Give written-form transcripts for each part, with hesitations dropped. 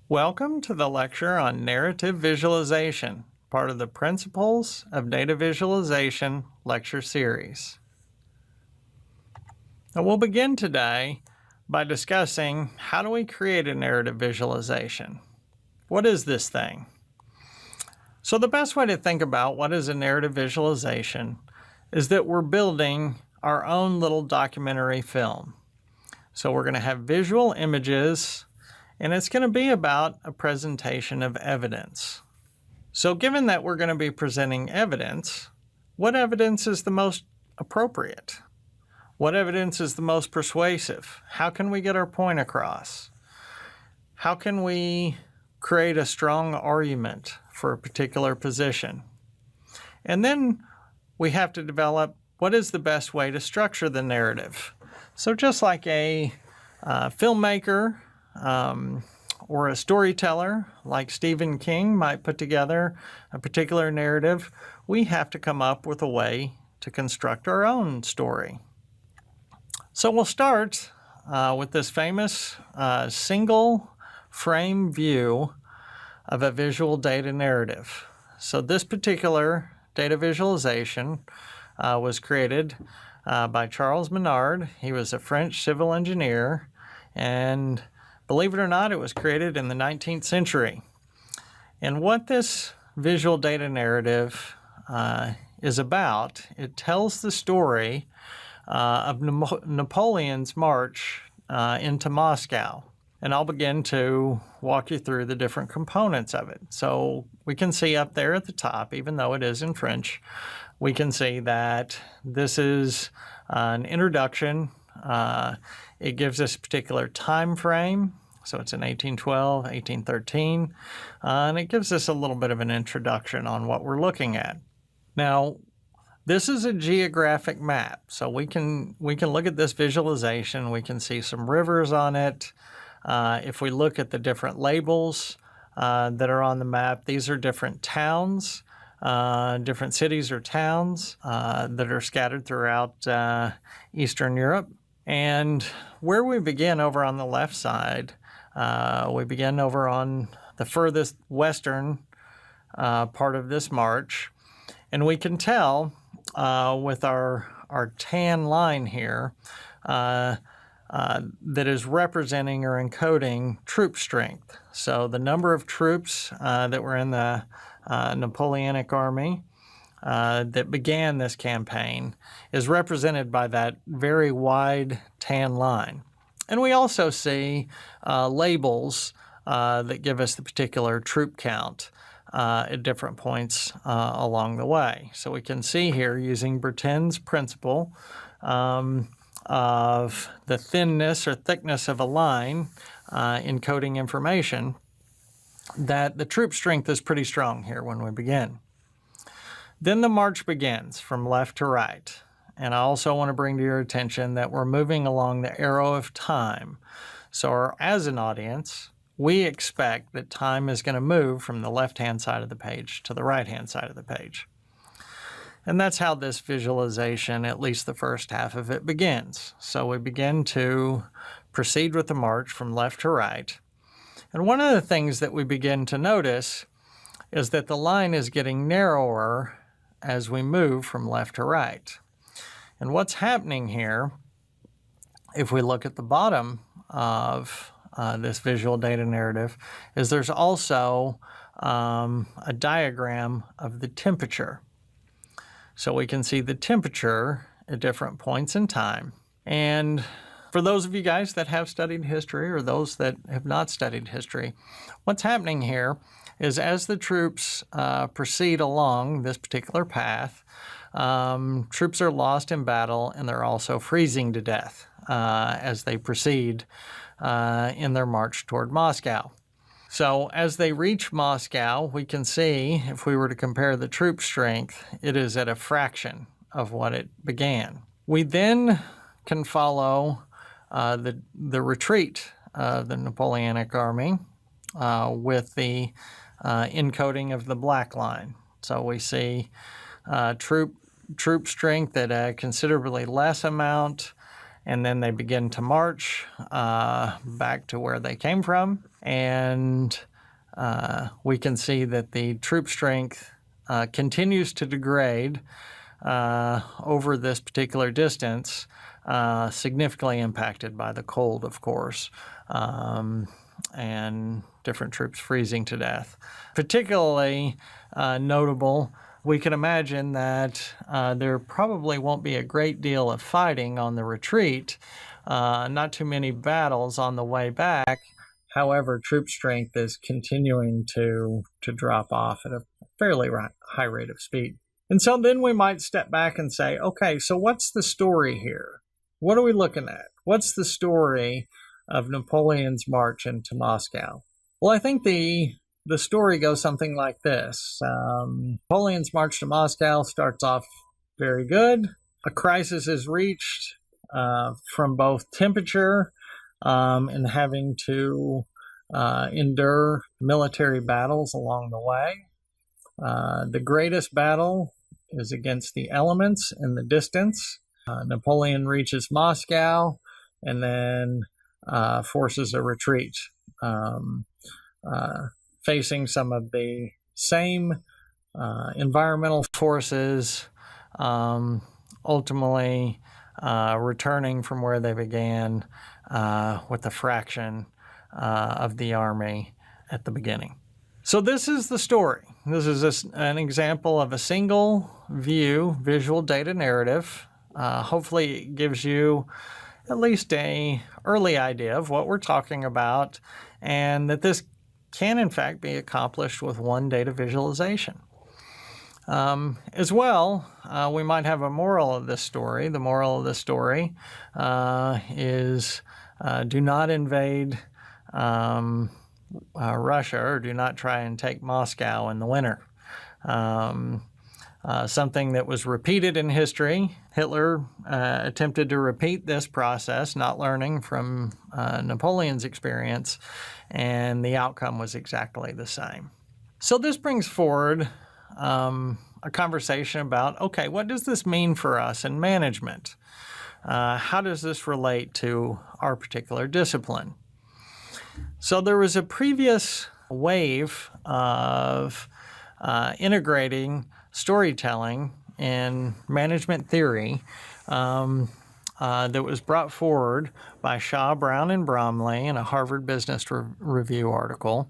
Welcome to the lecture on narrative visualization, part of the Principles of Data Visualization lecture series. Now we'll begin today by discussing how do we create a narrative visualization? What is this thing? So the best way to think about what is a narrative visualization is that we're building our own little documentary film. So we're going to have visual images, and it's going to be about a presentation of evidence. So given that we're going to be presenting evidence, what evidence is the most appropriate? What evidence is the most persuasive? How can we get our point across? How can we create a strong argument for a particular position? And then we have to develop what is the best way to structure the narrative. So just like a filmmaker or a storyteller like Stephen King might put together a particular narrative, we have to come up with a way to construct our own story. So we'll start with this famous single frame view of a visual data narrative. So this particular data visualization was created by Charles Minard. He was a French civil engineer, and believe it or not, it was created in the 19th century. And what this visual data narrative is about, it tells the story of Napoleon's march into Moscow. And I'll begin to walk you through the different components of it. So we can see up there at the top, even though it is in French, we can see that this is an introduction. It gives us a particular time frame. So it's in 1812, 1813, and it gives us a little bit of an introduction on what we're looking at. Now, this is a geographic map. So we can look at this visualization. We can see some rivers on it. If we look at the different labels that are on the map, these are different towns, different cities or towns that are scattered throughout Eastern Europe. And where we begin over on the left side, we begin over on the furthest western part of this march. And we can tell with our tan line here that is representing or encoding troop strength. So the number of troops that were in the Napoleonic Army that began this campaign is represented by that very wide tan line. And we also see labels that give us the particular troop count at different points along the way. So we can see here, using Bertin's principle of the thinness or thickness of a line encoding information, that the troop strength is pretty strong here when we begin. Then the march begins from left to right. And I also want to bring to your attention that we're moving along the arrow of time. So as an audience, we expect that time is going to move from the left-hand side of the page to the right-hand side of the page. And that's how this visualization, at least the first half of it, begins. So we begin to proceed with the march from left to right. And one of the things that we begin to notice is that the line is getting narrower as we move from left to right. And what's happening here, if we look at the bottom of this visual data narrative, is there's also a diagram of the temperature. So we can see the temperature at different points in time. And for those of you guys that have studied history or those that have not studied history, what's happening here is as the troops proceed along this particular path, troops are lost in battle, and they're also freezing to death as they proceed in their march toward Moscow. So as they reach Moscow, we can see, if we were to compare the troop strength, it is at a fraction of what it began. We then can follow the retreat of the Napoleonic Army with the encoding of the black line. So we see troop strength at a considerably less amount, and then they begin to march back to where they came from. and we can see that the troop strength continues to degrade over this particular distance, significantly impacted by the cold, of course, and different troops freezing to death. Particularly notable, we can imagine that there probably won't be a great deal of fighting on the retreat, not too many battles on the way back. However, troop strength is continuing to drop off at a fairly high rate of speed. And so then we might step back and say, okay, so what's the story here? What are we looking at? What's the story of Napoleon's march into Moscow? Well, I think the story goes something like this. Napoleon's march to Moscow starts off very good. A crisis is reached from both temperature and having to endure military battles along the way. The greatest battle is against the elements in the distance. Napoleon reaches Moscow and then forces a retreat, facing some of the same environmental forces, ultimately returning from where they began with a fraction of the army at the beginning. So this is the story. This is an example of a single view, visual data narrative. Hopefully it gives you at least an early idea of what we're talking about, and that this can in fact be accomplished with one data visualization. As well, we might have a moral of this story. The moral of this story is do not invade Russia, or do not try and take Moscow in the winter. Something that was repeated in history. Hitler attempted to repeat this process, not learning from Napoleon's experience, and the outcome was exactly the same. So this brings forward a conversation about, okay, what does this mean for us in management? How does this relate to our particular discipline? So there was a previous wave of integrating storytelling in management theory that was brought forward by Shaw, Brown, and Bromley in a Harvard Business Review article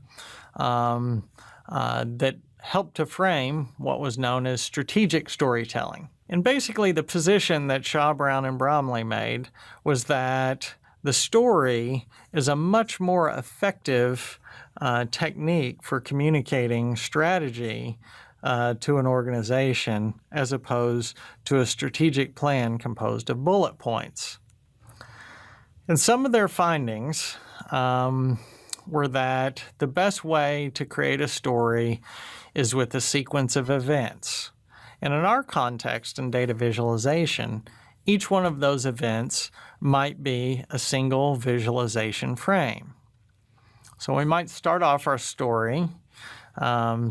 that helped to frame what was known as strategic storytelling. And basically the position that Shaw, Brown, and Bromley made was that the story is a much more effective technique for communicating strategy to an organization as opposed to a strategic plan composed of bullet points. And some of their findings were that the best way to create a story is with a sequence of events. And in our context in data visualization, each one of those events might be a single visualization frame. So we might start off our story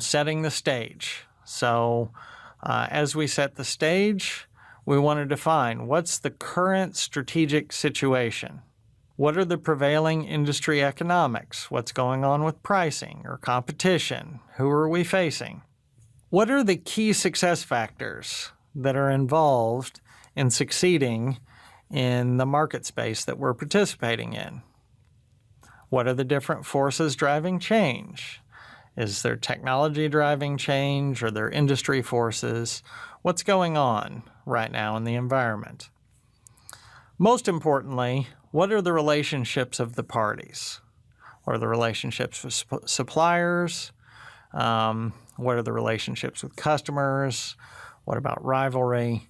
setting the stage. So as we set the stage, we want to define what's the current strategic situation. What are the prevailing industry economics? What's going on with pricing or competition? Who are we facing? What are the key success factors that are involved in succeeding in the market space that we're participating in? What are the different forces driving change? Is there technology driving change, or there industry forces? What's going on right now in the environment? Most importantly, what are the relationships of the parties? What are the relationships with suppliers? What are the relationships with customers? What about rivalry?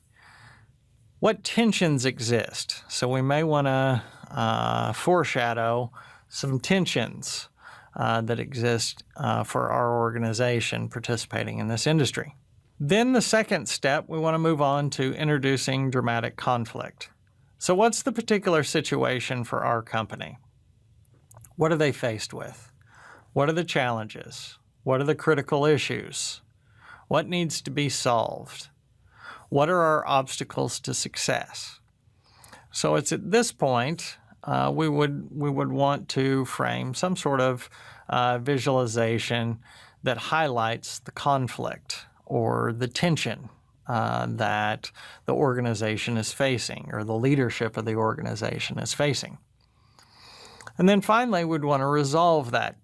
What tensions exist? So we may want to foreshadow some tensions that exist for our organization participating in this industry. Then the second step, we want to move on to introducing dramatic conflict. So what's the particular situation for our company? What are they faced with? What are the challenges? What are the critical issues? What needs to be solved? What are our obstacles to success? So it's at this point we would want to frame some sort of visualization that highlights the conflict or the tension that the organization is facing or the leadership of the organization is facing. And then finally, we'd want to resolve that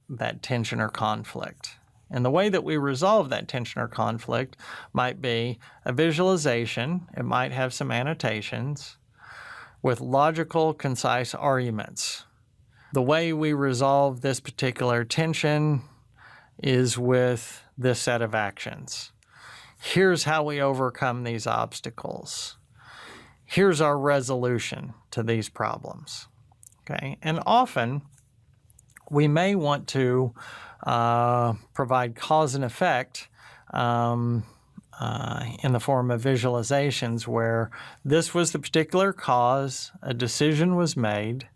tension or conflict. And the way that we resolve that tension or conflict might be a visualization. It might have some annotations with logical, concise arguments. The way we resolve this particular tension is with this set of actions. Here's how we overcome these obstacles. Here's our resolution to these problems. Okay, and often we may want to provide cause and effect in the form of visualizations where this was the particular cause, a decision was made,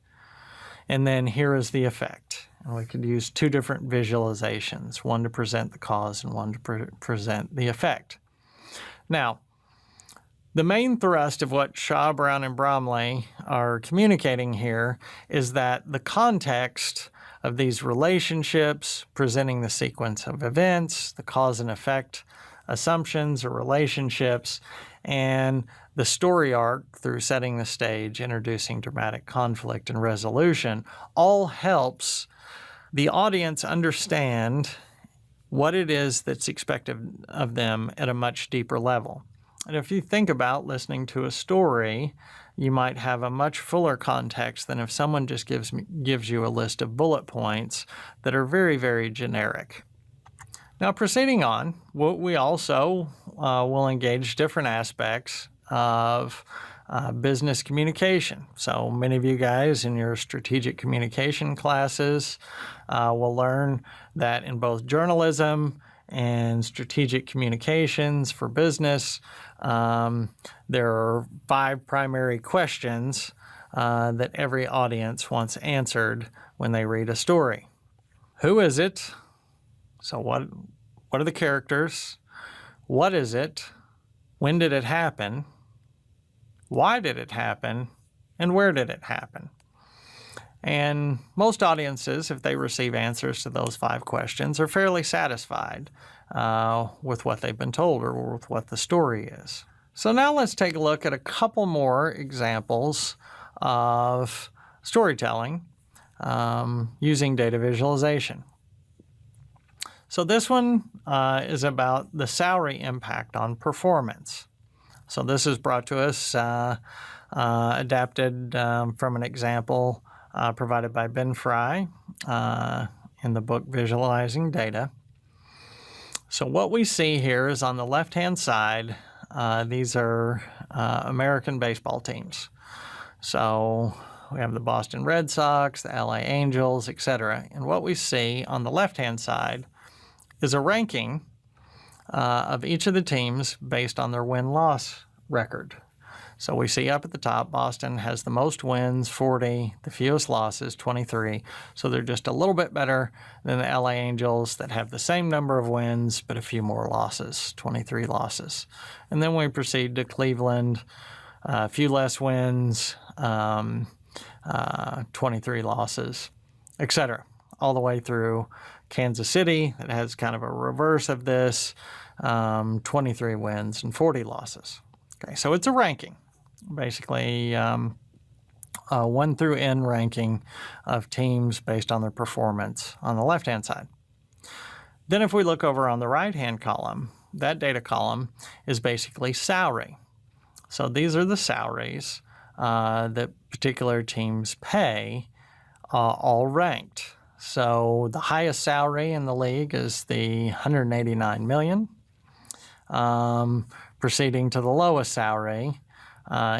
and then here is the effect. And we could use two different visualizations, one to present the cause and one to present the effect. Now, the main thrust of what Shaw, Brown, and Bromley are communicating here is that the context of these relationships, presenting the sequence of events, the cause and effect assumptions or relationships, and the story arc through setting the stage, introducing dramatic conflict and resolution, all helps the audience understand what it is that's expected of them at a much deeper level. And if you think about listening to a story, you might have a much fuller context than if someone just gives you a list of bullet points that are very, very generic. Now, proceeding on, we also will engage different aspects of business communication. So many of you guys in your strategic communication classes will learn that in both journalism and strategic communications for business, there are 5 primary questions that every audience wants answered when they read a story. Who is it? So what are the characters? What is it? When did it happen? Why did it happen? And where did it happen? And most audiences, if they receive answers to those 5 questions, are fairly satisfied with what they've been told or with what the story is. So now let's take a look at a couple more examples of storytelling using data visualization. So this one is about the salary impact on performance. So this is brought to us, adapted from an example provided by Ben Fry in the book Visualizing Data. So what we see here is on the left-hand side, these are American baseball teams. So we have the Boston Red Sox, the LA Angels, etc. And what we see on the left-hand side is a ranking of each of the teams based on their win-loss record. So we see up at the top, Boston has the most wins, 40, the fewest losses, 23. So they're just a little bit better than the LA Angels that have the same number of wins, but a few more losses, 23 losses. And then we proceed to Cleveland, a few less wins, 23 losses, etc. All the way through Kansas City, that has kind of a reverse of this, 23 wins and 40 losses. Okay, so it's a ranking, basically 1 through N ranking of teams based on their performance on the left-hand side. Then if we look over on the right-hand column, that data column is basically salary. So these are the salaries that particular teams pay, all ranked. So the highest salary in the league is the $189 million. Proceeding to the lowest salary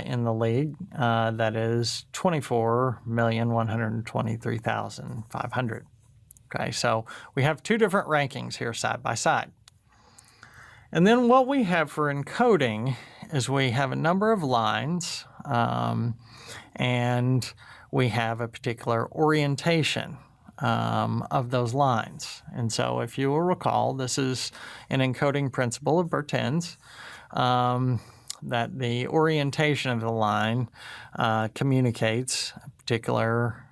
in the league, that is $24,123,500. Okay, so we have 2 different rankings here side by side. And then what we have for encoding is we have a number of lines, and we have a particular orientation of those lines. And so if you will recall, this is an encoding principle of Bertin's. that the orientation of the line communicates a particular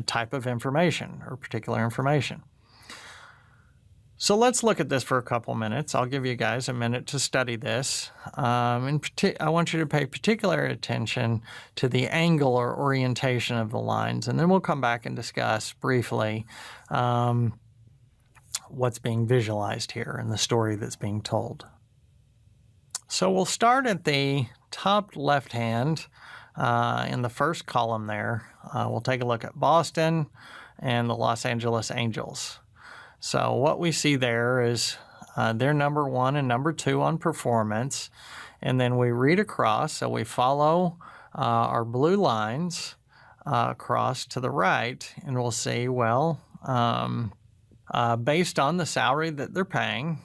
type of information or particular information. So let's look at this for a couple minutes. I'll give you guys a minute to study this. I want you to pay particular attention to the angle or orientation of the lines, and then we'll come back and discuss briefly what's being visualized here and the story that's being told. So we'll start at the top left hand in the first column there. We'll take a look at Boston and the Los Angeles Angels. So what we see there is they're number 1 and number 2 on performance. And then we read across, so we follow our blue lines across to the right, and we'll see, well, based on the salary that they're paying,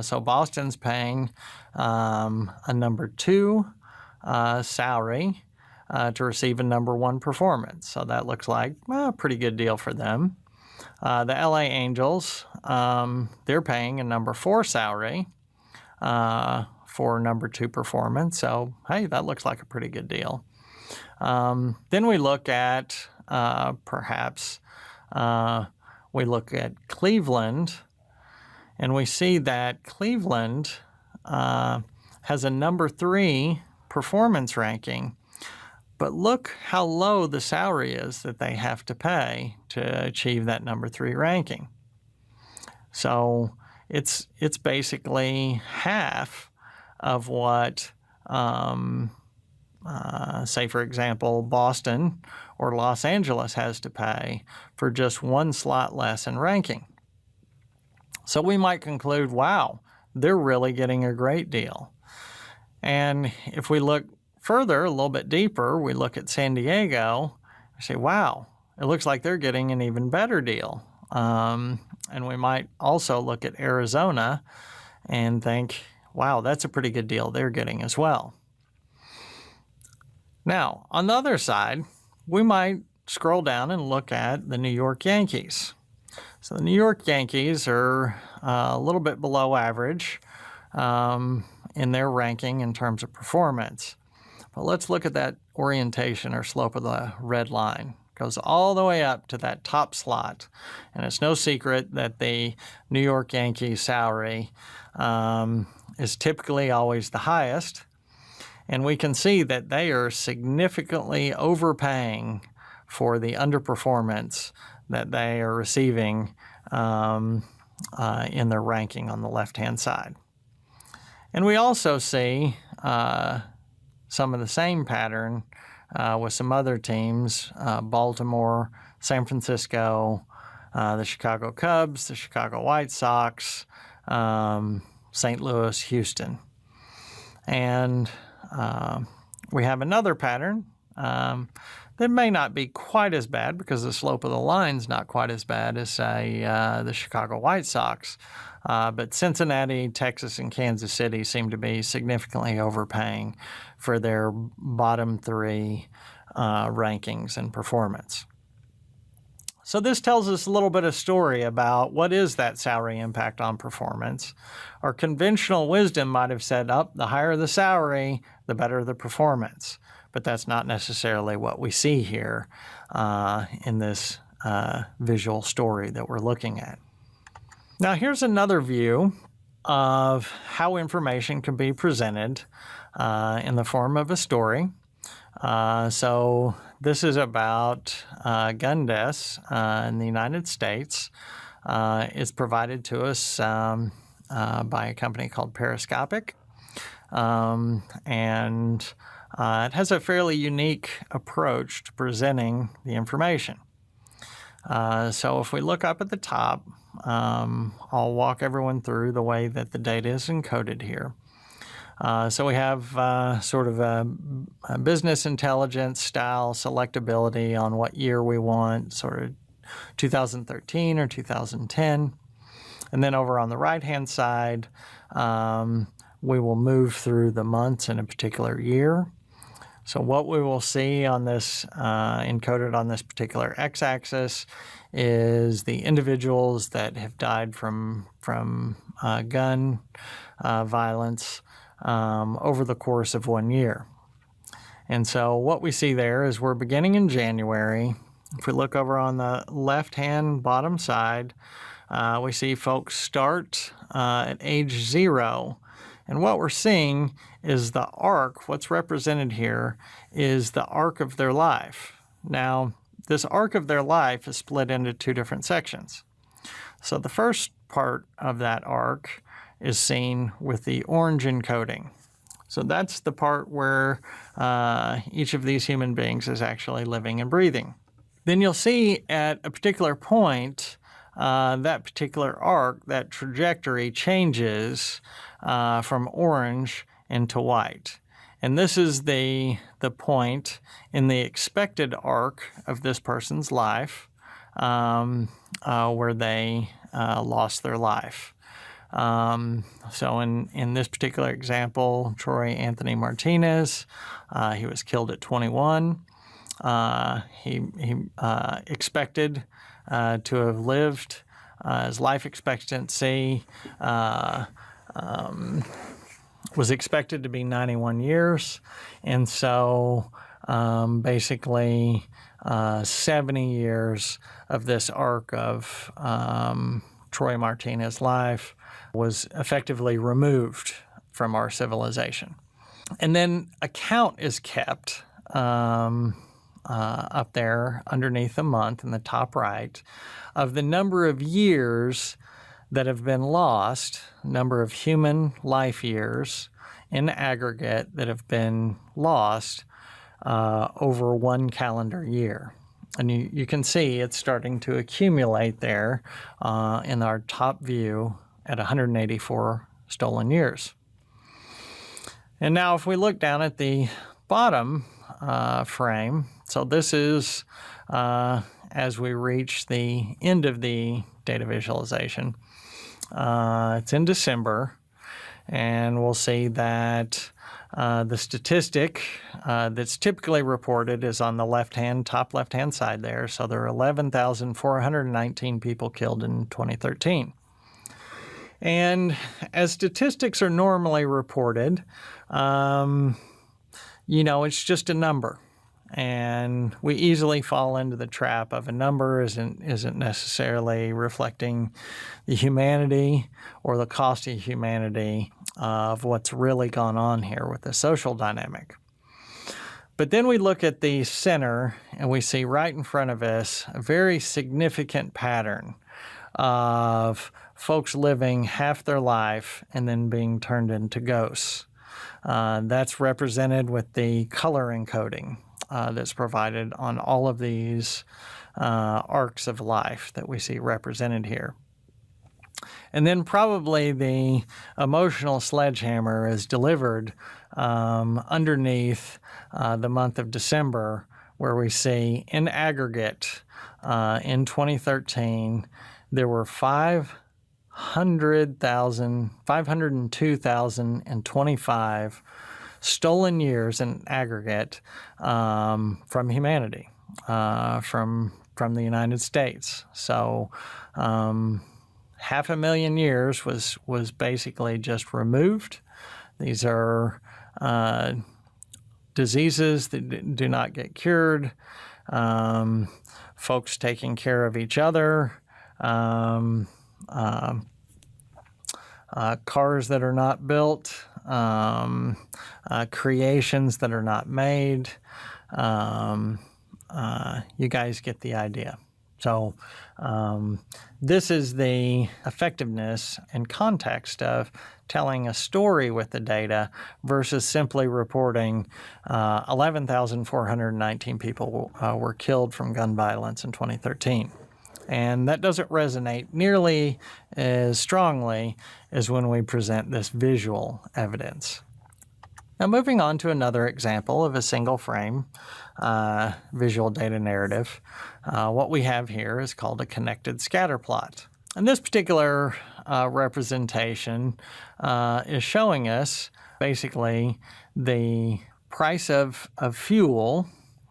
so Boston's paying a number 2 salary to receive a number 1 performance. So that looks like a pretty good deal for them. The LA Angels, they're paying a number 4 salary for number 2 performance. So, hey, that looks like a pretty good deal. Then we look at we look at Cleveland, and we see that Cleveland has a number 3 performance ranking. But look how low the salary is that they have to pay to achieve that number 3 ranking. So it's basically half of what, say for example, Boston or Los Angeles has to pay for just 1 slot less in ranking. So we might conclude, wow, they're really getting a great deal. And if we look further, a little bit deeper, we look at San Diego, we say, wow, it looks like they're getting an even better deal. And we might also look at Arizona and think, wow, that's a pretty good deal they're getting as well. Now, on the other side, we might scroll down and look at the New York Yankees. So the New York Yankees are a little bit below average in their ranking in terms of performance. But let's look at that orientation or slope of the red line. It goes all the way up to that top slot. And it's no secret that the New York Yankees salary is typically always the highest. And we can see that they are significantly overpaying for the underperformance that they are receiving in their ranking on the left-hand side. And we also see some of the same pattern with some other teams, Baltimore, San Francisco, the Chicago Cubs, the Chicago White Sox, St. Louis, Houston. And we have another pattern that may not be quite as bad because the slope of the line's not quite as bad as, say, the Chicago White Sox. But Cincinnati, Texas, and Kansas City seem to be significantly overpaying for their bottom 3 rankings and performance. So this tells us a little bit of story about what is that salary impact on performance. Our conventional wisdom might have said, the higher the salary, the better the performance. But that's not necessarily what we see here in this visual story that we're looking at. Now here's another view of how information can be presented in the form of a story. So this is about gun deaths in the United States. It's provided to us by a company called Periscopic. And it has a fairly unique approach to presenting the information. So if we look up at the top, I'll walk everyone through the way that the data is encoded here. So we have sort of a business intelligence style selectability on what year we want, sort of 2013 or 2010. And then over on the right-hand side, we will move through the months in a particular year. So what we will see on this, encoded on this particular x-axis, is the individuals that have died from gun violence over the course of 1 year. And so what we see there is we're beginning in January. If we look over on the left-hand bottom side, we see folks start at age 0. And what we're seeing is the arc. What's represented here is the arc of their life. Now, this arc of their life is split into 2 different sections. So the first part of that arc is seen with the orange encoding. So that's the part where each of these human beings is actually living and breathing. Then you'll see at a particular point, that particular arc, that trajectory changes from orange into white. And this is the point in the expected arc of this person's life where they lost their life. So in this particular example, Troy Anthony Martinez, he was killed at 21. He expected to have lived, his life expectancy was expected to be 91 years. And so basically 70 years of this arc of Troy Martinez's life was effectively removed from our civilization. And then a count is kept up there underneath the month in the top right of the number of years that have been lost, number of human life years in aggregate that have been lost over 1 calendar year. And you can see it's starting to accumulate there in our top view at 184 stolen years. And now if we look down at the bottom frame, so this is as we reach the end of the data visualization. It's in December, and we'll see that the statistic that's typically reported is on the top left-hand side there. So there are 11,419 people killed in 2013. And as statistics are normally reported, it's just a number. And we easily fall into the trap of a number isn't necessarily reflecting the humanity or the cost of humanity of what's really gone on here with the social dynamic. But then we look at the center and we see right in front of us a very significant pattern of folks living half their life and then being turned into ghosts. That's represented with the color encoding that's provided on all of these arcs of life that we see represented here. And then probably the emotional sledgehammer is delivered underneath the month of December, where we see in aggregate in 2013, there were 502,025 stolen years in aggregate from humanity, from the United States. So 500,000 years was basically just removed. These are diseases that do not get cured, folks taking care of each other, cars that are not built, creations that are not made. You guys get the idea. So this is the effectiveness and context of telling a story with the data versus simply reporting 11,419 people were killed from gun violence in 2013. And that doesn't resonate nearly as strongly as when we present this visual evidence. Now, moving on to another example of a single frame visual data narrative. What we have here is called a connected scatter plot. And this particular representation is showing us basically the price of fuel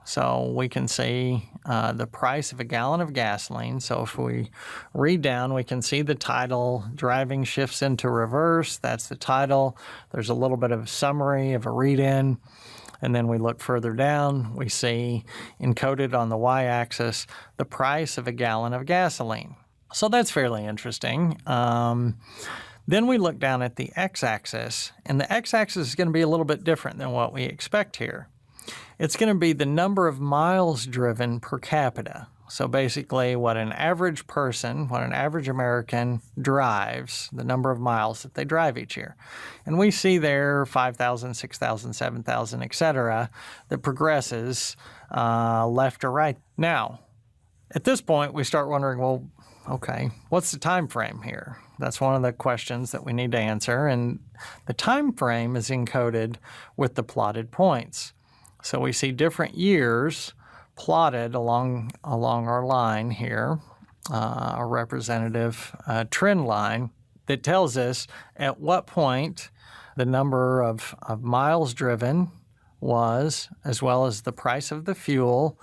So we can see the price of a gallon of gasoline. So if we read down, we can see the title, Driving Shifts into Reverse. That's the title. There's a little bit of a summary of a read-in. And then we look further down, we see encoded on the y-axis the price of a gallon of gasoline. So that's fairly interesting. Then we look down at the x-axis, and the x-axis is going to be a little bit different than what we expect here. It's going to be the number of miles driven per capita. So basically what an average person, what an average American drives, the number of miles that they drive each year. And we see there 5,000, 6,000, 7,000, etc. that progresses left or right. Now, at this point, we start wondering, well, okay, what's the time frame here? That's one of the questions that we need to answer. And the time frame is encoded with the plotted points. So we see different years plotted along our line here, a representative trend line that tells us at what point the number of miles driven was, as well as the price of the fuel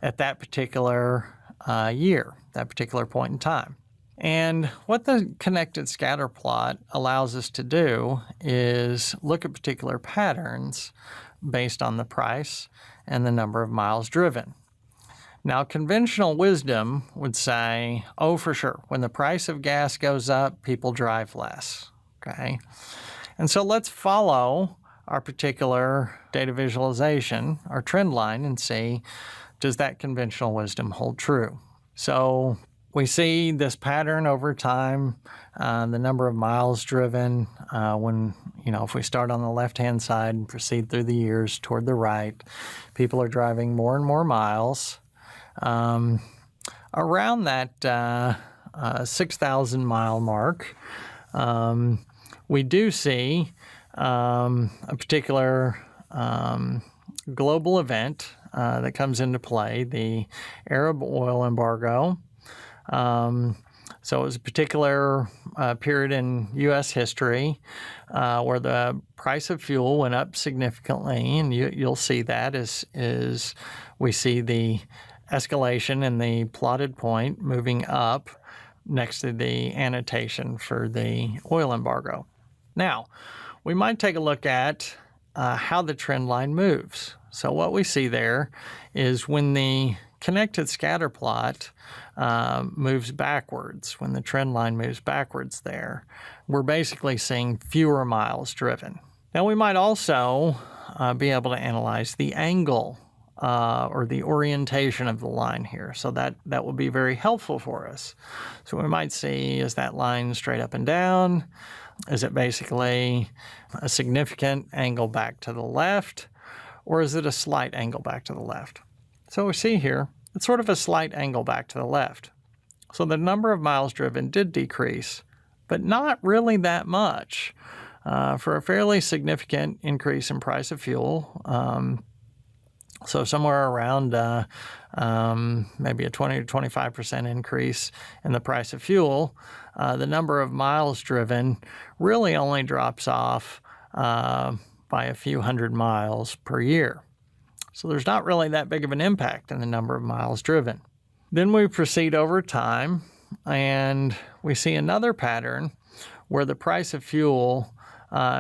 at that particular year, that particular point in time. And what the connected scatter plot allows us to do is look at particular patterns based on the price and the number of miles driven. Now, conventional wisdom would say, oh, for sure, when the price of gas goes up, people drive less, okay? And so let's follow our particular data visualization, our trend line, and see, does that conventional wisdom hold true? So we see this pattern over time, the number of miles driven when, if we start on the left-hand side and proceed through the years toward the right, people are driving more and more miles. Around that 6,000 mile mark, we do see a particular global event that comes into play, the Arab oil embargo. So it was a particular period in U.S. history where the price of fuel went up significantly, and you'll see that as we see the escalation in the plotted point moving up next to the annotation for the oil embargo. Now, we might take a look at how the trend line moves. So what we see there is when the connected scatter plot moves backwards, when the trend line moves backwards there, we're basically seeing fewer miles driven. Now, we might also be able to analyze the angle or the orientation of the line here. So that will be very helpful for us. So we might see, is that line straight up and down? Is it basically a significant angle back to the left? Or is it a slight angle back to the left? So we see here, it's sort of a slight angle back to the left. So the number of miles driven did decrease, but not really that much. For a fairly significant increase in price of fuel, so somewhere around maybe a 20 to 25% increase in the price of fuel, the number of miles driven really only drops off by a few hundred miles per year. So there's not really that big of an impact in the number of miles driven. Then we proceed over time, and we see another pattern where the price of fuel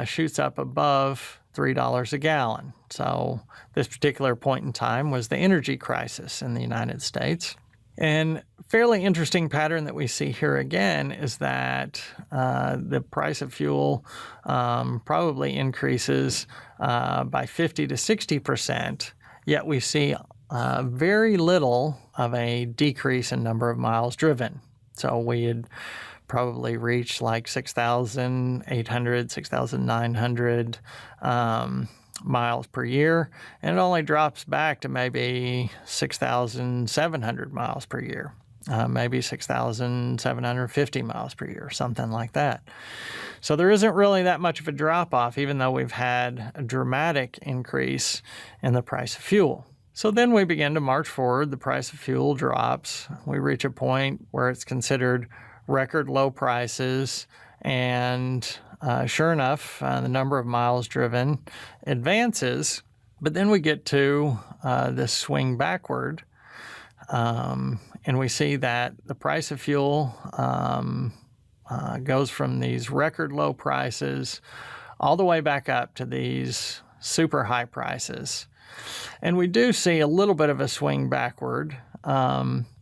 shoots up above $3 a gallon. So this particular point in time was the energy crisis in the United States. And fairly interesting pattern that we see here again is that the price of fuel probably increases by 50 to 60%, yet we see very little of a decrease in number of miles driven. So we had probably reached like 6,800, 6,900 miles per year, and it only drops back to maybe 6,700 miles per year, maybe 6,750 miles per year, something like that. So there isn't really that much of a drop-off, even though we've had a dramatic increase in the price of fuel. So then we begin to march forward. The price of fuel drops. We reach a point where it's considered record low prices, and sure enough, the number of miles driven advances. But then we get to this swing backward. And we see that the price of fuel goes from these record low prices all the way back up to these super high prices. And we do see a little bit of a swing backward,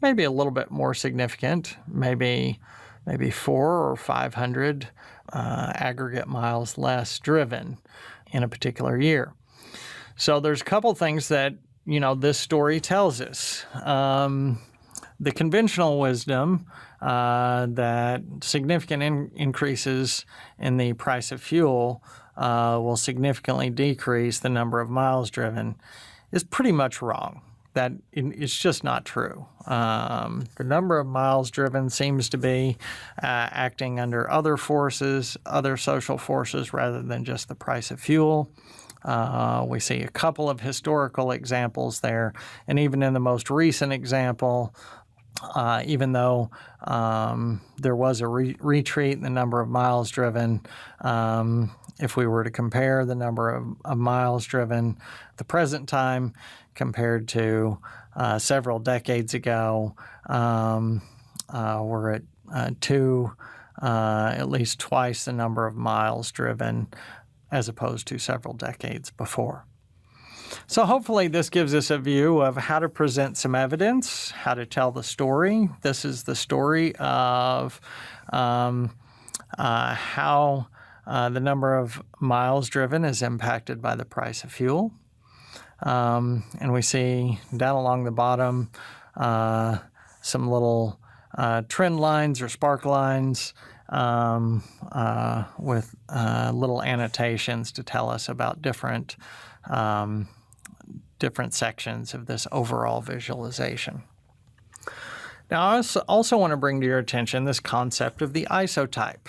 maybe a little bit more significant, maybe 400 or 500 aggregate miles less driven in a particular year. So there's a couple things that this story tells us. The conventional wisdom that significant increases in the price of fuel will significantly decrease the number of miles driven is pretty much wrong. That it's just not true. The number of miles driven seems to be acting under other forces, other social forces, rather than just the price of fuel. We see a couple of historical examples there, and even in the most recent example, even though there was a retreat in the number of miles driven, if we were to compare the number of miles driven at the present time compared to several decades ago, we're at at least twice the number of miles driven as opposed to several decades before. So hopefully this gives us a view of how to present some evidence, how to tell the story. This is the story of how the number of miles driven is impacted by the price of fuel. And we see down along the bottom some little trend lines or spark lines with little annotations to tell us about different sections of this overall visualization. Now, I also want to bring to your attention this concept of the isotype.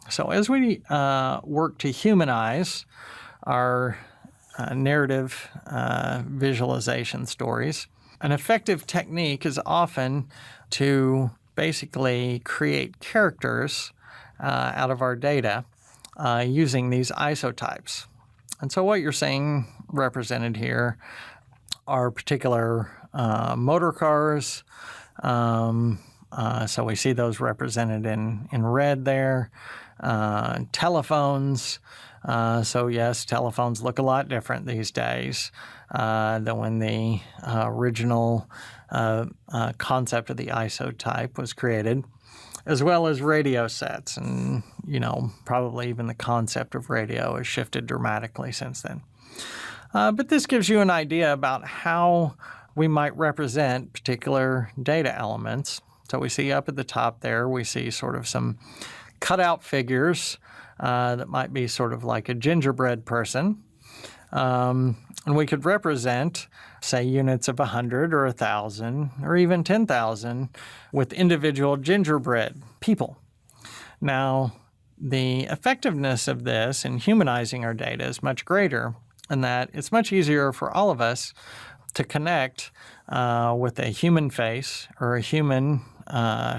So as we work to humanize our narrative visualization stories, an effective technique is often to basically create characters out of our data using these isotypes. And so what you're seeing represented here are particular motor cars. So we see those represented in red there. Telephones. So yes, telephones look a lot different these days than when the original concept of the isotype was created, as well as radio sets. And, probably even the concept of radio has shifted dramatically since then. But this gives you an idea about how we might represent particular data elements. So we see up at the top there, we see sort of some cutout figures that might be sort of like a gingerbread person. And we could represent, say, units of 100 or 1,000 or even 10,000 with individual gingerbread people. Now, the effectiveness of this in humanizing our data is much greater in that it's much easier for all of us to connect with a human face or a human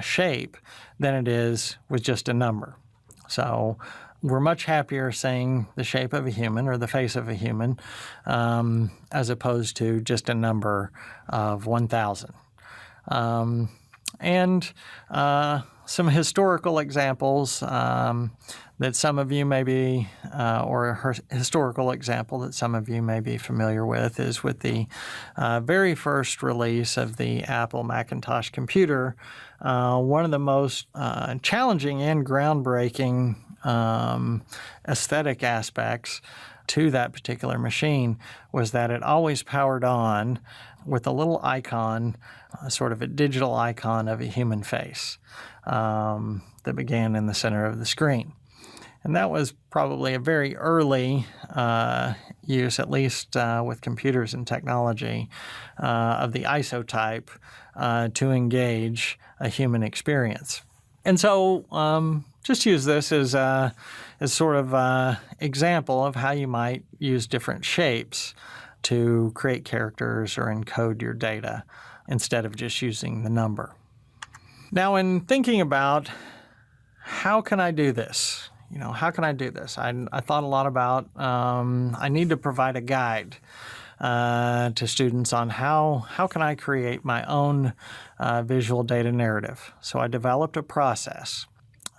shape than it is with just a number. So we're much happier saying the shape of a human or the face of a human as opposed to just a number of 1,000. And some historical examples that some of you may be, or a historical example that some of you may be familiar with is with the very first release of the Apple Macintosh computer. One of the most challenging and groundbreaking aesthetic aspects to that particular machine was that it always powered on with a little icon, sort of a digital icon of a human face that began in the center of the screen. And that was probably a very early use, at least with computers and technology, of the isotype to engage a human experience. And so just use this as sort of an example of how you might use different shapes to create characters or encode your data instead of just using the number. Now, in thinking about how can I do this? How can I do this? I thought a lot about I need to provide a guide to students on how can I create my own visual data narrative. So I developed a process.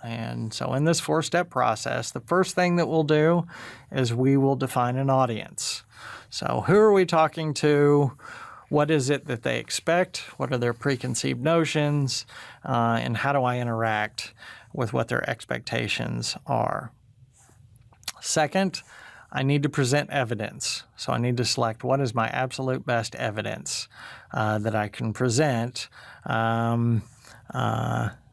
And so in this 4-step process, the first thing that we'll do is we will define an audience. So who are we talking to? What is it that they expect? What are their preconceived notions? And how do I interact with what their expectations are? Second, I need to present evidence. So I need to select what is my absolute best evidence that I can present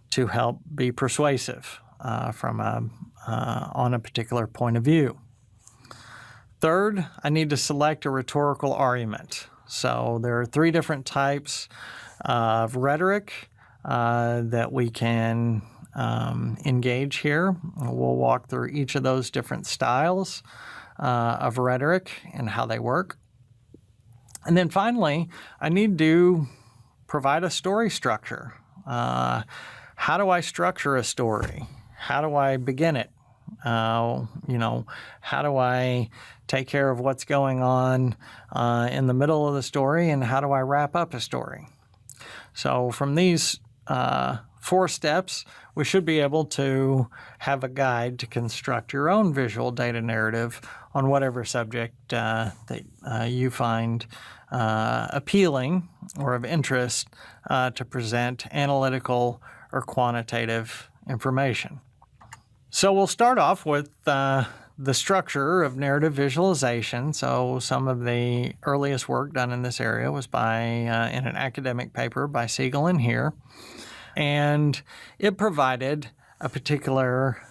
to help be persuasive on a particular point of view. Third, I need to select a rhetorical argument. So there are 3 different types of rhetoric that we can engage here. We'll walk through each of those different styles of rhetoric and how they work. And then finally, I need to provide a story structure. How do I structure a story? How do I begin it? How do I take care of what's going on in the middle of the story, and how do I wrap up a story? So from these 4 steps, we should be able to have a guide to construct your own visual data narrative on whatever subject that you find appealing or of interest to present analytical or quantitative information. So we'll start off with the structure of narrative visualization. So some of the earliest work done in this area was in an academic paper by Siegel and Heer, and it provided a particular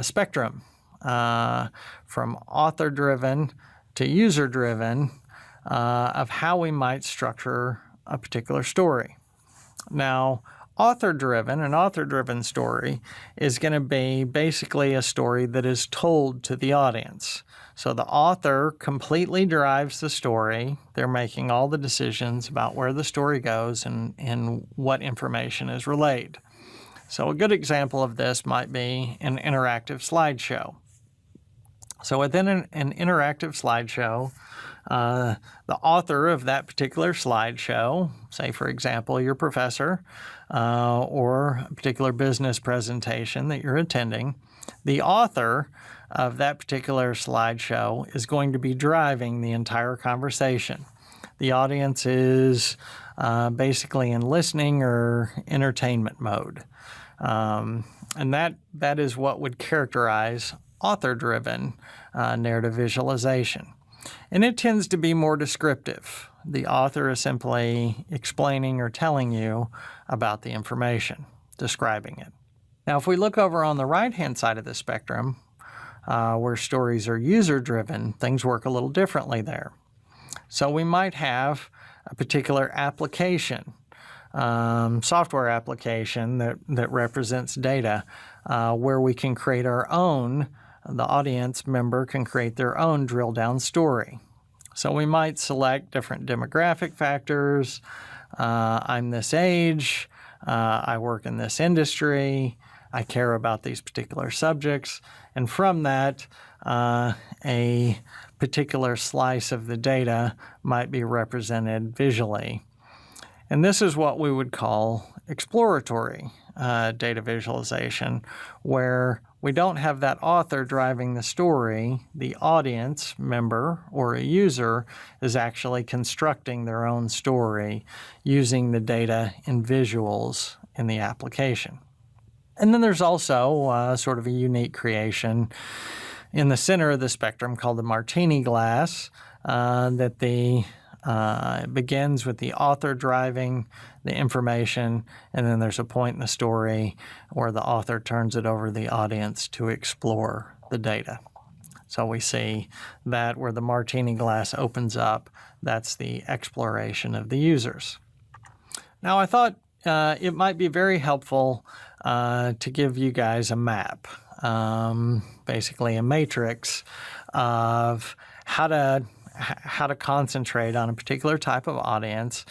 spectrum from author-driven to user-driven of how we might structure a particular story. Now, an author-driven story is going to be basically a story that is told to the audience. So the author completely drives the story. They're making all the decisions about where the story goes and what information is relayed. So a good example of this might be an interactive slideshow. So within an interactive slideshow, the author of that particular slideshow, say for example your professor, or a particular business presentation that you're attending, the author of that particular slideshow is going to be driving the entire conversation. The audience is basically in listening or entertainment mode. And that is what would characterize author-driven narrative visualization. And it tends to be more descriptive. The author is simply explaining or telling you about the information, describing it. Now, if we look over on the right-hand side of the spectrum, where stories are user-driven, things work a little differently there. So we might have a particular application, software application that represents data, where we can create our own, the audience member can create their own drill-down story. So we might select different demographic factors. I'm this age, I work in this industry, I care about these particular subjects, and from that, a particular slice of the data might be represented visually. And this is what we would call exploratory data visualization, where we don't have that author driving the story. The audience member or a user is actually constructing their own story using the data and visuals in the application. And then there's also sort of a unique creation in the center of the spectrum called the martini glass that begins with the author driving the information, and then there's a point in the story where the author turns it over to the audience to explore the data. So we see that where the martini glass opens up, that's the exploration of the users. Now, I thought it might be very helpful to give you guys a map, basically a matrix of how to concentrate on a particular type of audience.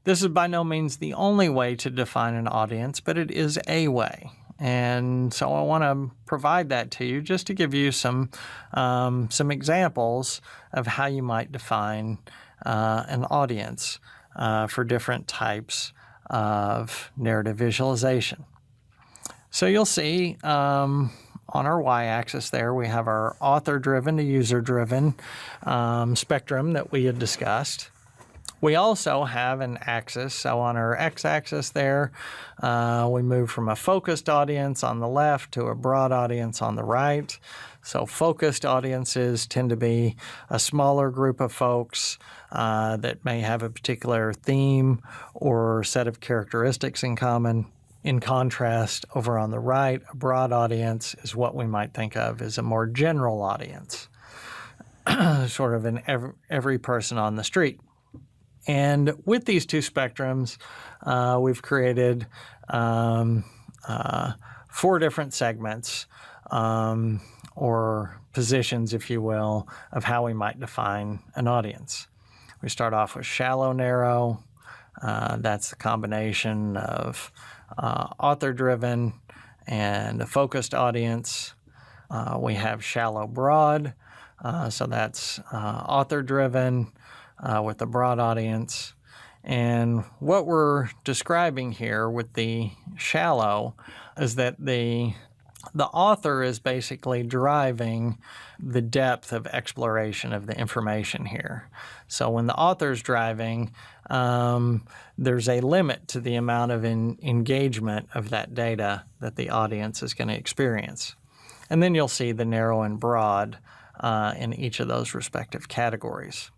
This is by no means the only way to define an audience, but it is a way. And so I want to provide that to you just to give you some examples of how you might define an audience for different types of narrative visualization. So you'll see on our y-axis there, we have our author-driven to user-driven spectrum that we had discussed. We also have an axis. So on our x-axis there, we move from a focused audience on the left to a broad audience on the right. So focused audiences tend to be a smaller group of folks that may have a particular theme or set of characteristics in common. In contrast, over on the right, a broad audience is what we might think of as a more general audience, sort of an every person on the street. And with these two spectrums, we've created 4 different segments or positions, if you will, of how we might define an audience. We start off with shallow narrow. That's the combination of author-driven and a focused audience. We have shallow broad, so that's author-driven with a broad audience. And what we're describing here with the shallow is that the author is basically driving the depth of exploration of the information here. So when the author's driving, there's a limit to the amount of engagement of that data that the audience is going to experience. And then you'll see the narrow and broad in each of those respective categories.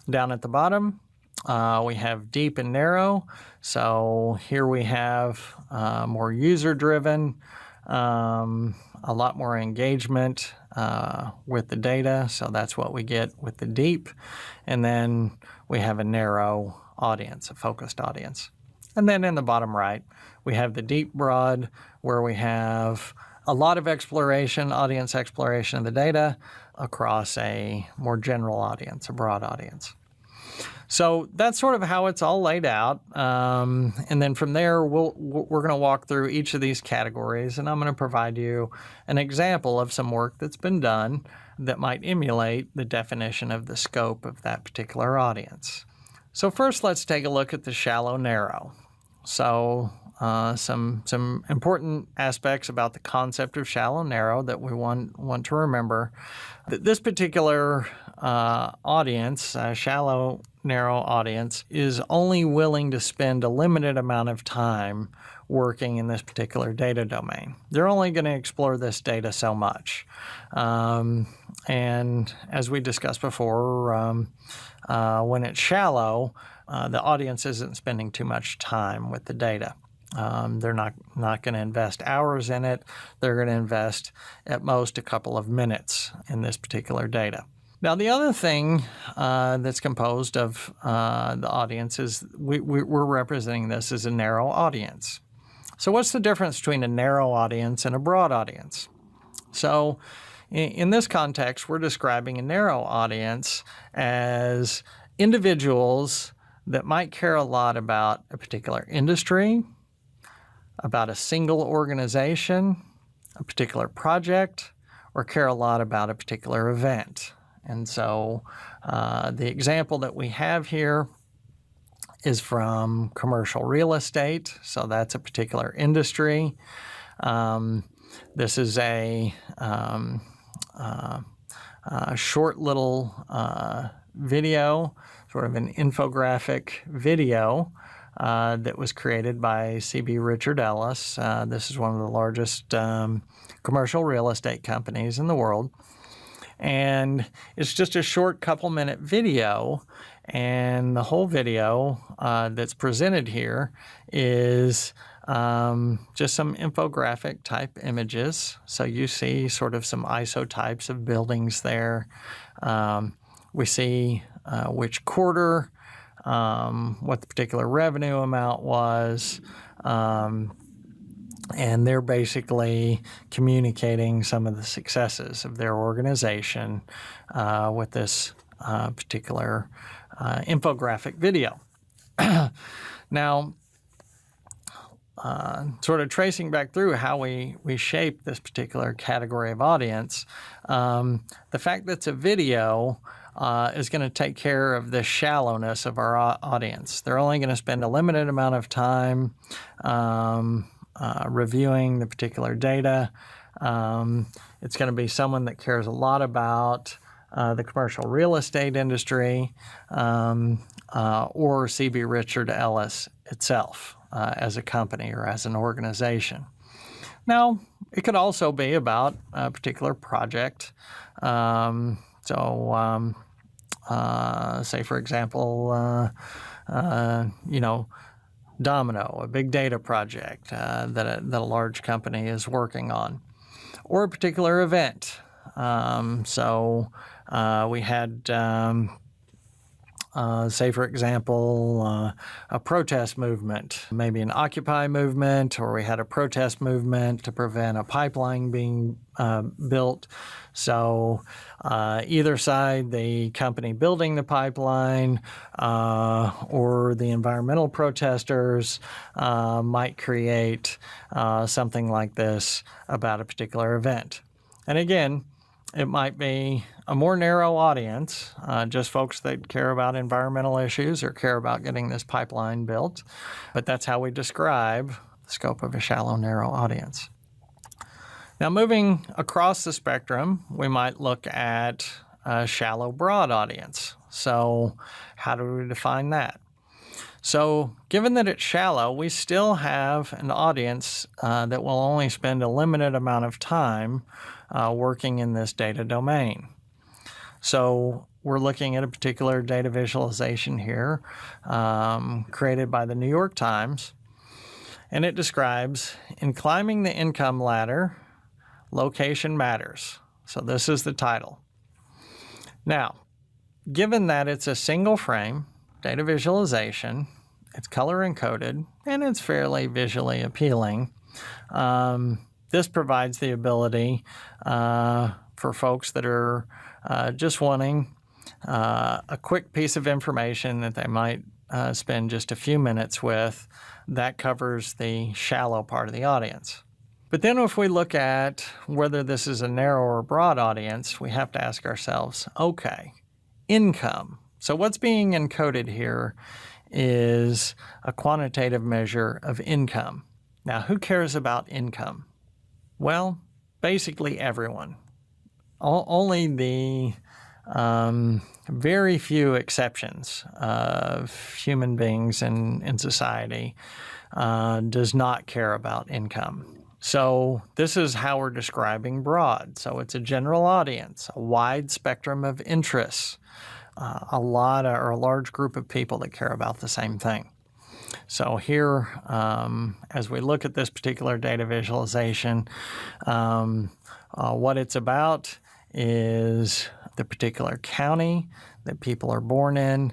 Down at the bottom, we have deep and narrow. So here we have more user-driven, a lot more engagement with the data. So that's what we get with the deep. And then we have a narrow audience, a focused audience. And then in the bottom right, we have the deep broad, where we have a lot of exploration, audience exploration of the data across a more general audience, a broad audience. So that's sort of how it's all laid out. And then from there, we're going to walk through each of these categories, and I'm going to provide you an example of some work that's been done that might emulate the definition of the scope of that particular audience. So first, let's take a look at the shallow narrow. So some important aspects about the concept of shallow narrow that we want to remember. That this particular audience, shallow narrow audience, is only willing to spend a limited amount of time working in this particular data domain. They're only going to explore this data so much. And as we discussed before, when it's shallow, the audience isn't spending too much time with the data. They're not going to invest hours in it. They're going to invest at most a couple of minutes in this particular data. Now, the other thing that's composed of the audience is we're representing this as a narrow audience. So what's the difference between a narrow audience and a broad audience? So in this context, we're describing a narrow audience as individuals that might care a lot about a particular industry, about a single organization, a particular project, or care a lot about a particular event. And so the example that we have here is from commercial real estate. So that's a particular industry. This is a short little video, sort of an infographic video that was created by C.B. Richard Ellis. This is one of the largest commercial real estate companies in the world. And it's just a short couple-minute video, and the whole video that's presented here is just some infographic type images. So you see sort of some isotypes of buildings there. We see which quarter, what the particular revenue amount was, and they're basically communicating some of the successes of their organization with this particular infographic video. Now, sort of tracing back through how we shape this particular category of audience, the fact that it's a video is going to take care of the shallowness of our audience. They're only going to spend a limited amount of time reviewing the particular data. It's going to be someone that cares a lot about the commercial real estate industry or CB Richard Ellis itself as a company or as an organization. Now, it could also be about a particular project. Say, for example, Domino, a big data project that a large company is working on, or a particular event. We had, say, for example, a protest movement, maybe an Occupy movement, or we had a protest movement to prevent a pipeline being built. So either side, the company building the pipeline or the environmental protesters might create something like this about a particular event. And again, it might be a more narrow audience, just folks that care about environmental issues or care about getting this pipeline built. But that's how we describe the scope of a shallow, narrow audience. Now, moving across the spectrum, we might look at a shallow, broad audience. So how do we define that? So given that it's shallow, we still have an audience that will only spend a limited amount of time working in this data domain. So we're looking at a particular data visualization here created by the New York Times, and it describes, in climbing the income ladder, location matters. So this is the title. Now, given that it's a single frame data visualization, it's color encoded, and it's fairly visually appealing, this provides the ability for folks that are just wanting a quick piece of information that they might spend just a few minutes with. That covers the shallow part of the audience. But then if we look at whether this is a narrow or broad audience, we have to ask ourselves, okay, income. So what's being encoded here is a quantitative measure of income. Now, who cares about income? Well, basically everyone. Only the very few exceptions of human beings in society does not care about income. So this is how we're describing broad. So it's a general audience, a wide spectrum of interests, a large group of people that care about the same thing. So here, as we look at this particular data visualization, what it's about is the particular county that people are born in.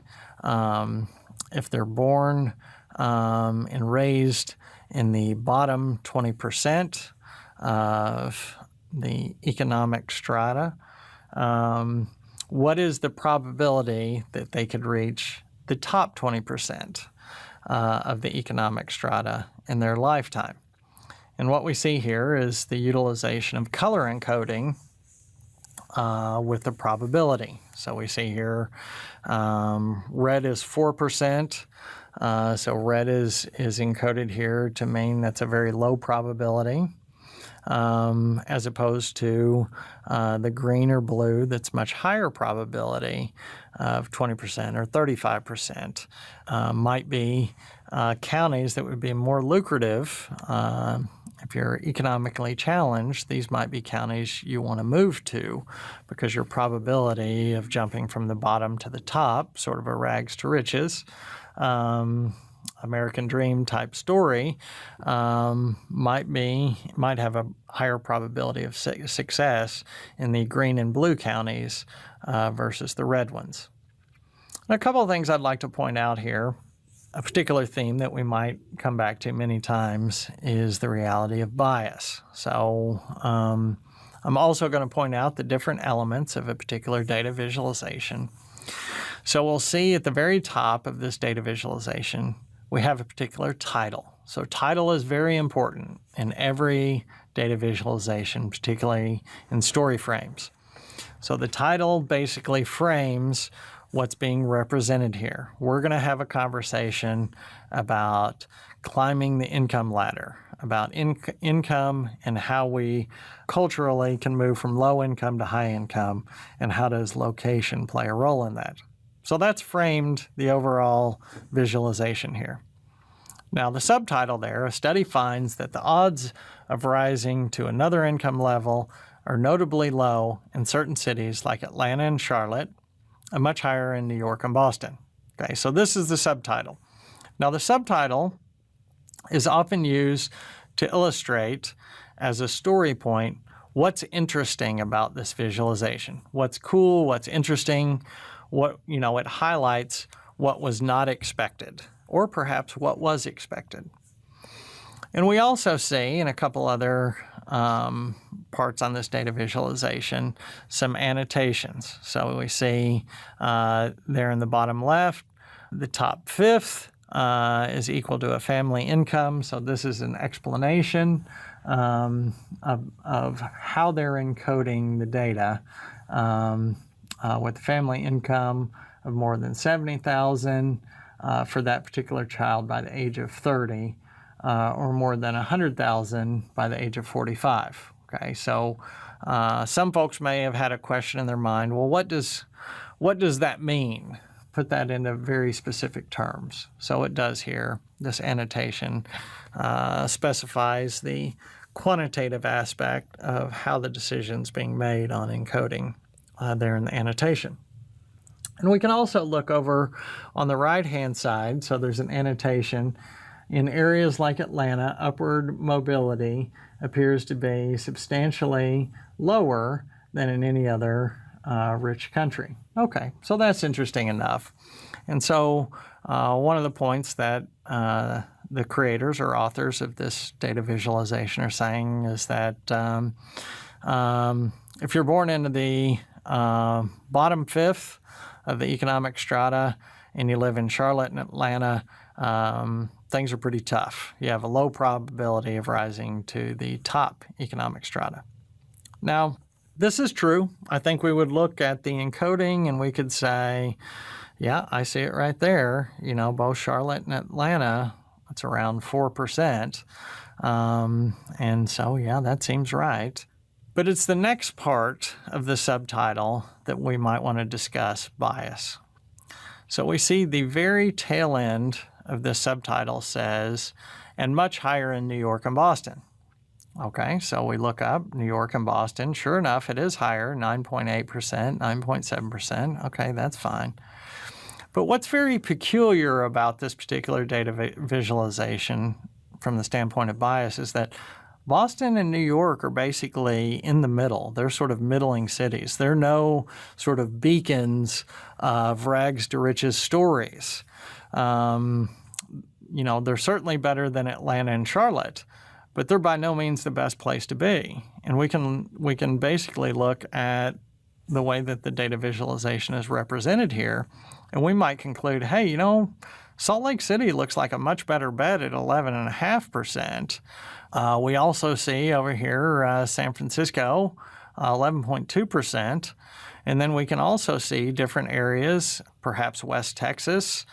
If they're born and raised in the bottom 20% of the economic strata, what is the probability that they could reach the top 20% of the economic strata in their lifetime? And what we see here is the utilization of color encoding with the probability. So we see here red is 4%. So red is encoded here to mean that's a very low probability, as opposed to the green or blue that's much higher probability of 20% or 35%. Might be counties that would be more lucrative. If you're economically challenged, these might be counties you want to move to because your probability of jumping from the bottom to the top, sort of a rags to riches, American dream type story, might have a higher probability of success in the green and blue counties versus the red ones. And a couple of things I'd like to point out here. A particular theme that we might come back to many times is the reality of bias. So I'm also going to point out the different elements of a particular data visualization. So we'll see at the very top of this data visualization, we have a particular title. So title is very important in every data visualization, particularly in story frames. So the title basically frames what's being represented here. We're going to have a conversation about climbing the income ladder, about income and how we culturally can move from low income to high income, and how does location play a role in that. So that's framed the overall visualization here. Now the subtitle there, a study finds that the odds of rising to another income level are notably low in certain cities like Atlanta and Charlotte, and much higher in New York and Boston. Okay, so this is the subtitle. Now the subtitle is often used to illustrate as a story point what's interesting about this visualization. What's cool, what's interesting, it highlights what was not expected, or perhaps what was expected. And we also see in a couple other parts on this data visualization some annotations. So we see there in the bottom left, the top fifth is equal to a family income. So this is an explanation of how they're encoding the data with the family income of more than $70,000 for that particular child by the age of 30, or more than $100,000 by the age of 45. Okay, so some folks may have had a question in their mind. Well, what does that mean? Put that into very specific terms. So it does here. This annotation specifies the quantitative aspect of how the decision's being made on encoding there in the annotation. And we can also look over on the right-hand side. So there's an annotation. In areas like Atlanta, upward mobility appears to be substantially lower than in any other rich country. Okay, so that's interesting enough. And so one of the points that the creators or authors of this data visualization are saying is that if you're born into the bottom fifth of the economic strata and you live in Charlotte and Atlanta, things are pretty tough. You have a low probability of rising to the top economic strata. Now, this is true. I think we would look at the encoding and we could say, yeah, I see it right there. Both Charlotte and Atlanta, it's around 4%. And so, yeah, that seems right. But it's the next part of the subtitle that we might want to discuss, bias. So we see the very tail end of the subtitle says, and much higher in New York and Boston. Okay, so we look up New York and Boston. Sure enough, it is higher, 9.8%, 9.7%. Okay, that's fine. But what's very peculiar about this particular data visualization from the standpoint of bias is that Boston and New York are basically in the middle. They're sort of middling cities. They're no sort of beacons of rags to riches stories. They're certainly better than Atlanta and Charlotte, but they're by no means the best place to be. And we can basically look at the way that the data visualization is represented here, and we might conclude, hey, Salt Lake City looks like a much better bet at 11.5%. We also see over here San Francisco, 11.2%. And then we can also see different areas, perhaps West Texas,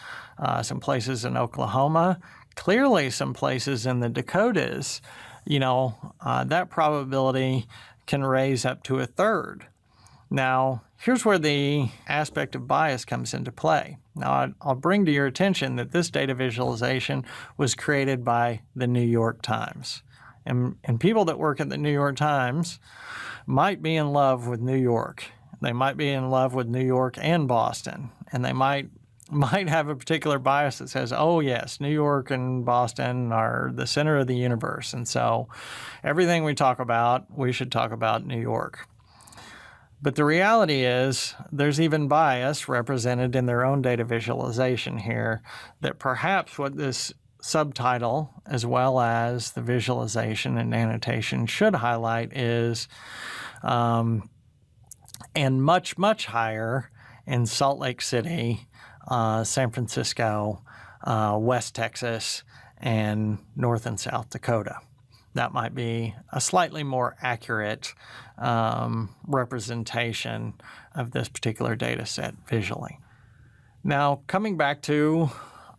some places in Oklahoma, clearly some places in the Dakotas. That probability can raise up to a third. Now, here's where the aspect of bias comes into play. Now, I'll bring to your attention that this data visualization was created by the New York Times. And people that work at the New York Times might be in love with New York. They might be in love with New York and Boston. And they might have a particular bias that says, oh, yes, New York and Boston are the center of the universe. And so everything we talk about, we should talk about New York. But the reality is there's even bias represented in their own data visualization here, that perhaps what this subtitle as well as the visualization and annotation should highlight is and much, much higher in Salt Lake City, San Francisco, West Texas, and North and South Dakota. That might be a slightly more accurate representation of this particular data set visually. Now, coming back to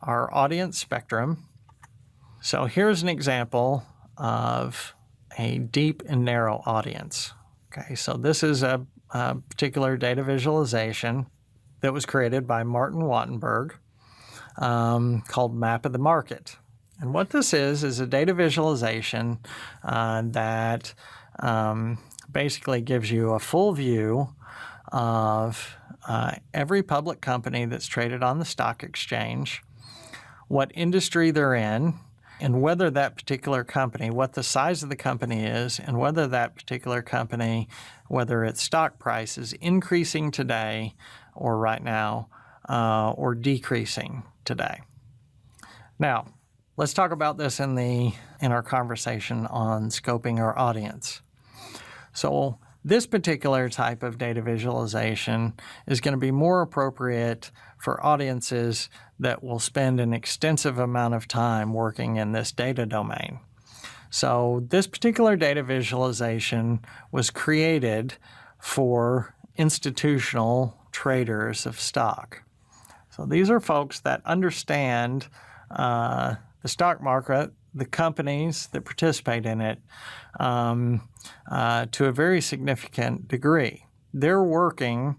our audience spectrum, so here's an example of a deep and narrow audience. Okay, so this is a particular data visualization that was created by Martin Wattenberg called Map of the Market. And what this is a data visualization that basically gives you a full view of every public company that's traded on the stock exchange, what industry they're in, and whether that particular company, what the size of the company is, and whether that particular company, whether its stock price is increasing today or right now, or decreasing today. Now, let's talk about this in our conversation on scoping our audience. So this particular type of data visualization is going to be more appropriate for audiences that will spend an extensive amount of time working in this data domain. So this particular data visualization was created for institutional traders of stock. So these are folks that understand the stock market, the companies that participate in it, to a very significant degree. They're working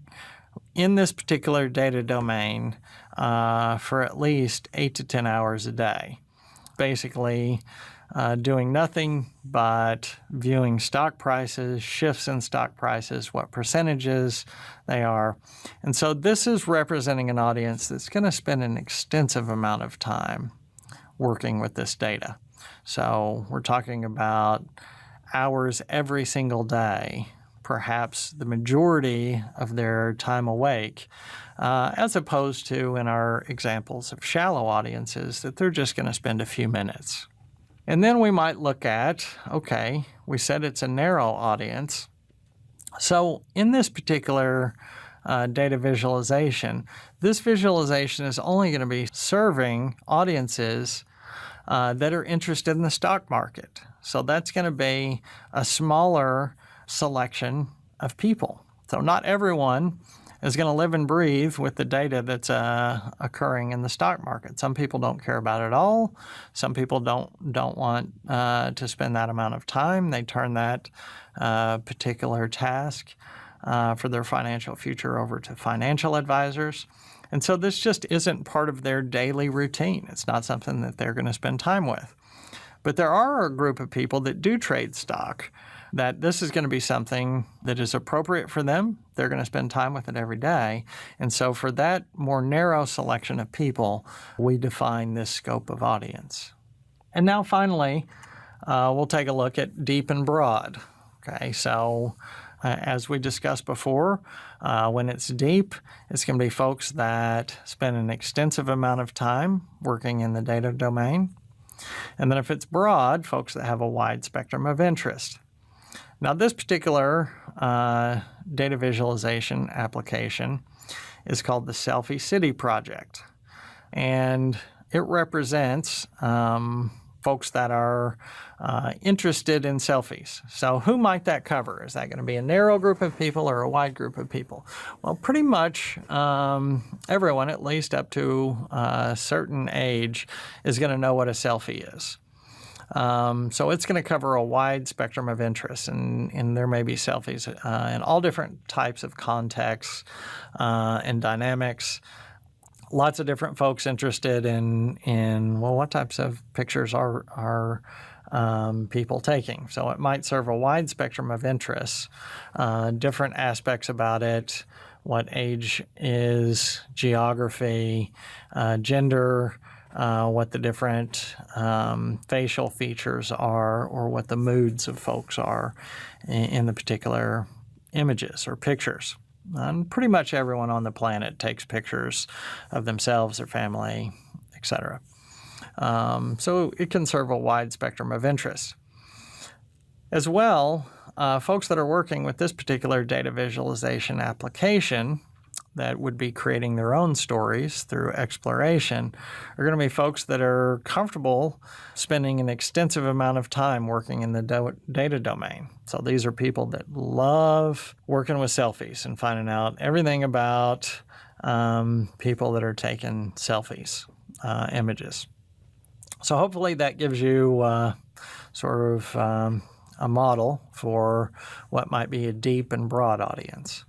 in this particular data domain for at least 8 to 10 hours a day, basically doing nothing but viewing stock prices, shifts in stock prices, what percentages they are. And so this is representing an audience that's going to spend an extensive amount of time working with this data. So we're talking about hours every single day, perhaps the majority of their time awake, as opposed to in our examples of shallow audiences that they're just going to spend a few minutes. And then we might look at, okay, we said it's a narrow audience. So in this particular data visualization, this visualization is only going to be serving audiences that are interested in the stock market. So that's going to be a smaller selection of people. So not everyone is going to live and breathe with the data that's occurring in the stock market. Some people don't care about it at all. Some people don't want to spend that amount of time. They turn that particular task for their financial future over to financial advisors. And so this just isn't part of their daily routine. It's not something that they're going to spend time with. But there are a group of people that do trade stock, that this is going to be something that is appropriate for them. They're going to spend time with it every day. And so for that more narrow selection of people, we define this scope of audience. And now finally, we'll take a look at deep and broad. Okay, so as we discussed before, when it's deep, it's going to be folks that spend an extensive amount of time working in the data domain. And then if it's broad, folks that have a wide spectrum of interest. Now, this particular data visualization application is called the Selfie City Project, and it represents folks that are interested in selfies. So who might that cover? Is that going to be a narrow group of people or a wide group of people? Well, pretty much everyone, at least up to a certain age, is going to know what a selfie is. So it's going to cover a wide spectrum of interests, and there may be selfies in all different types of contexts and dynamics. Lots of different folks interested in well, what types of pictures are people taking. So it might serve a wide spectrum of interests, different aspects about it, what age is, geography, gender, what the different facial features are, or what the moods of folks are in the particular images or pictures. And pretty much everyone on the planet takes pictures of themselves, their family, etc. So it can serve a wide spectrum of interest. As well, folks that are working with this particular data visualization application, that would be creating their own stories through exploration are going to be folks that are comfortable spending an extensive amount of time working in the data domain. So these are people that love working with selfies and finding out everything about people that are taking selfies, images. So hopefully that gives you sort of a model for what might be a deep and broad audience.